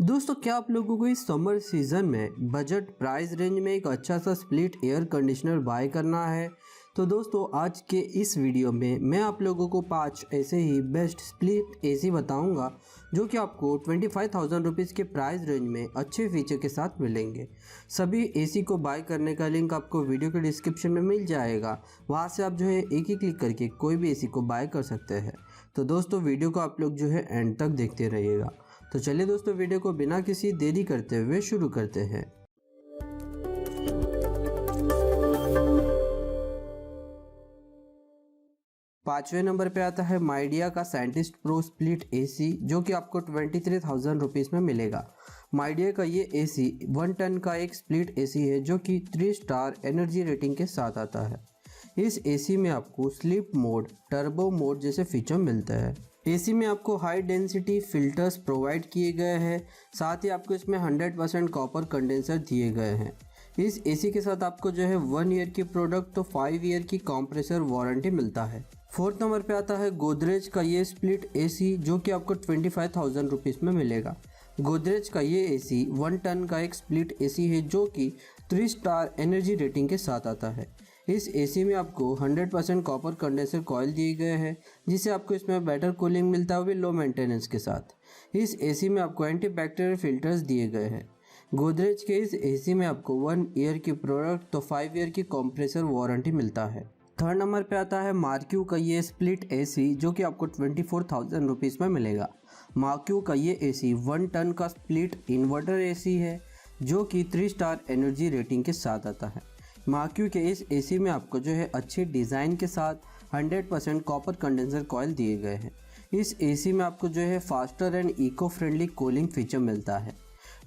दोस्तों क्या आप लोगों को इस समर सीज़न में बजट प्राइस रेंज में एक अच्छा सा स्प्लिट एयर कंडीशनर बाय करना है? तो दोस्तों आज के इस वीडियो में मैं आप लोगों को 5 ऐसे ही बेस्ट स्प्लिट एसी बताऊंगा जो कि आपको 25,000 रुपीज़ के प्राइस रेंज में अच्छे फीचर के साथ मिलेंगे। सभी एसी को बाय करने का लिंक आपको वीडियो के डिस्क्रिप्शन में मिल जाएगा, वहाँ से आप जो है एक ही क्लिक करके कोई भी एसी को बाय कर सकते हैं। तो दोस्तों वीडियो को आप लोग जो है एंड तक देखते रहिएगा। तो चलिए दोस्तों वीडियो को बिना किसी देरी करते हुए शुरू करते हैं। पाँचवें नंबर पे आता है माइडिया का साइंटिस्ट प्रो स्प्लिट एसी जो कि आपको 23,000 रुपीज़ में मिलेगा। माइडिया का ये एसी 1 टन का एक स्प्लिट एसी है जो कि 3 स्टार एनर्जी रेटिंग के साथ आता है। इस एसी में आपको स्लीप मोड, टर्बो मोड जैसे फीचर मिलते हैं। एसी में आपको हाई डेंसिटी फिल्टर्स प्रोवाइड किए गए हैं, साथ ही आपको इसमें 100% कॉपर कंडेंसर दिए गए हैं। इस एसी के साथ आपको जो है 1 ईयर की प्रोडक्ट तो 5 ईयर की कंप्रेसर वारंटी मिलता है। 4th नंबर पे आता है गोदरेज का ये स्प्लिट एसी जो कि आपको 25,000 रुपीज़ में मिलेगा। गोदरेज का ये एसी 1 टन का एक स्प्लिट एसी है जो कि 3 स्टार एनर्जी रेटिंग के साथ आता है। इस एसी में आपको 100% कॉपर कंडेंसर कॉइल दिए गए हैं जिससे आपको इसमें बेटर कूलिंग मिलता है, वो भी लो मेंटेनेंस के साथ। इस एसी में आपको एंटी बैक्टीरियल फिल्टर्स दिए गए हैं। गोदरेज के इस एसी में आपको 1 ईयर की प्रोडक्ट तो 5 ईयर की कंप्रेसर वारंटी मिलता है। 3rd नंबर पे आता है मार्क्यू का ये स्प्लिट एसी जो कि आपको 24,000 रुपीज़ में मिलेगा। मार्क्यू का ये एसी 1 टन का स्प्लिट इन्वर्टर एसी है जो कि 3 स्टार एनर्जी रेटिंग के साथ आता है। मार्क्यू के इस एसी में आपको जो है अच्छे डिज़ाइन के साथ 100% कॉपर कंडेंसर कॉइल दिए गए हैं। इस एसी में आपको जो है faster and eco friendly cooling feature मिलता है।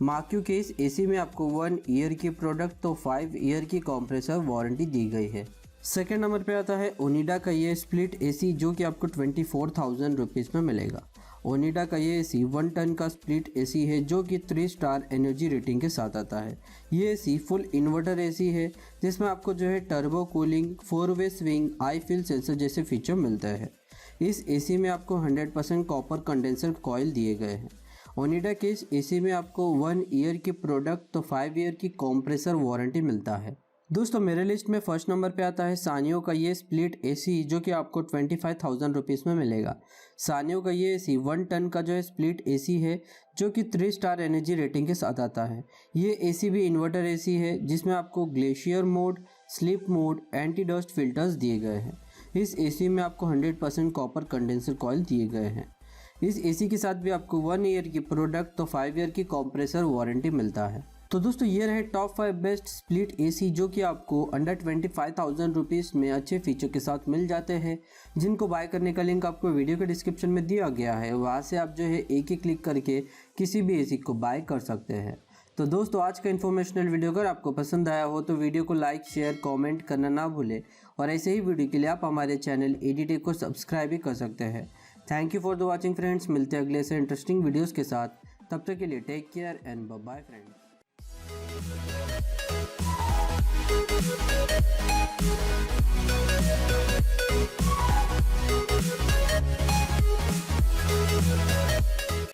मार्क्यू के इस एसी में आपको 1 ईयर की प्रोडक्ट तो 5 ईयर की कंप्रेसर वारंटी दी गई है। 2nd नंबर पे आता है ओनिडा का ये स्प्लिट एसी जो कि आपको 24,000 रुपीज़ में मिलेगा। ओनिडा का ये एसी 1 टन का स्प्लिट एसी है जो कि 3 स्टार एनर्जी रेटिंग के साथ आता है। ये एसी फुल इन्वर्टर एसी है जिसमें आपको जो है turbo cooling, 4 way swing, I feel sensor जैसे फीचर मिलते हैं। इस एसी में आपको 100% कॉपर कंडेंसर कॉइल दिए गए हैं। ओनिडा के इस एसी में आपको 1 ईयर की प्रोडक्ट तो 5 ईयर की कंप्रेसर वारंटी मिलता है। दोस्तों मेरे लिस्ट में 1st नंबर पे आता है सानियो का ये स्प्लिट एसी जो कि आपको 25,000 रुपीज़ में मिलेगा। सानियो का ये एसी 1 टन का जो है स्प्लिट एसी है जो कि 3 स्टार एनर्जी रेटिंग के साथ आता है। ये एसी भी इन्वर्टर एसी है जिसमें आपको glacier mode, sleep mode, anti dust filters दिए गए हैं। इस एसी में आपको 100% कॉपर कंडेंसर कॉइल दिए गए हैं। इस एसी के साथ भी आपको 1 ईयर की प्रोडक्ट तो 5 ईयर की कंप्रेसर वारंटी मिलता है। तो दोस्तों ये रहे टॉप 5 बेस्ट स्प्लिट एसी जो कि आपको अंडर 25,000 रुपीज़ में अच्छे फीचर के साथ मिल जाते हैं, जिनको बाय करने का लिंक आपको वीडियो के डिस्क्रिप्शन में दिया गया है। वहाँ से आप जो है एक ही क्लिक करके किसी भी एसी को बाय कर सकते हैं। तो दोस्तों आज का इन्फॉर्मेशनल वीडियो अगर आपको पसंद आया हो तो वीडियो को लाइक, शेयर, कॉमेंट करना ना भूलें और ऐसे ही वीडियो के लिए आप हमारे चैनल एडीटेक को सब्सक्राइब भी कर सकते हैं। Thank you for the watching friends. मिलते हैं अगले से इंटरेस्टिंग वीडियोज़ के साथ। तब तक के लिए take care and bye bye friends.